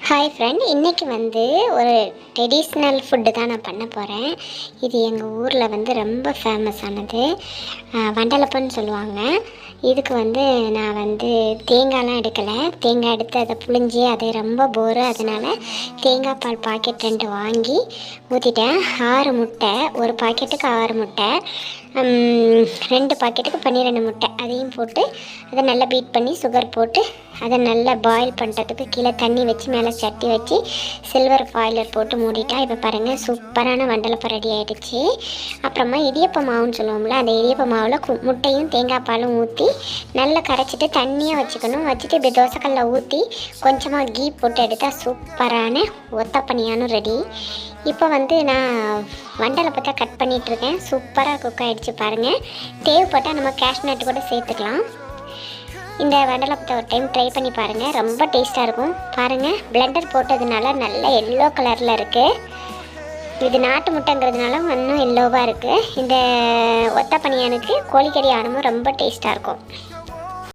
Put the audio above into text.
Hi friend, இன்றைக்கி ஒரு traditional food தான் நான் பண்ண போகிறேன். இது எங்கள் ஊரில் ரொம்ப ஃபேமஸானது. வண்டலப்பன்னு சொல்லுவாங்க. இதுக்கு நான் தேங்காய்லாம் எடுக்கலை. தேங்காய் எடுத்து அதை புழிஞ்சி அதை ரொம்ப போரு. அதனால் தேங்காய் பால் பாக்கெட் 2 வாங்கி ஊற்றிட்டேன். 6 முட்டை, ஒரு பாக்கெட்டுக்கு 6 முட்டை, 2 பாக்கெட்டுக்கு 12 முட்டை அதையும் போட்டு அதை நல்லா பீட் பண்ணி சுகர் போட்டு அதை நல்லா பாயில் பண்ணுறதுக்கு கீழே தண்ணி வச்சு மேலே சட்டி வச்சு சில்வர் ஃபாயிலர் போட்டு மூடிட்டா இப்போ பாருங்கள் சூப்பரான வண்டலப்பம் ரெடி ஆகிடுச்சு. அப்புறமா இடியப்ப மாவுன்னு சொல்லுவோம்ல, அந்த இடியப்ப மாவில் முட்டையும் தேங்காய் பாலும் ஊற்றி நல்லா கரைச்சிட்டு தண்ணியாக வச்சுட்டு இப்படி தோசைக்கல்லில் ஊற்றி கொஞ்சமாக கீ போட்டு எடுத்தால் சூப்பரான ஒத்தப்பனியானும் ரெடி. இப்போ நான் வண்டலப்பத்தை கட் பண்ணிகிட்ருக்கேன். சூப்பராக குக் ஆகிடுச்சு பாருங்கள். தேவைப்பட்டால் நம்ம கேஷ்நட் கூட சேர்த்துக்கலாம். இந்த வண்டலப்பத்தை ஒரு டைம் ட்ரை பண்ணி பாருங்கள், ரொம்ப டேஸ்ட்டாக இருக்கும். பாருங்கள், பிளெண்டர் போட்டதுனால நல்ல எல்லோ கலரில் இருக்குது. இது நாட்டு முட்டைங்கிறதுனால இன்னும் எல்லோவாக இருக்குது. இந்த ஒத்தப்பனியானுக்கு கோழிக்கறி ஆனமும் ரொம்ப டேஸ்ட்டாக இருக்கும்.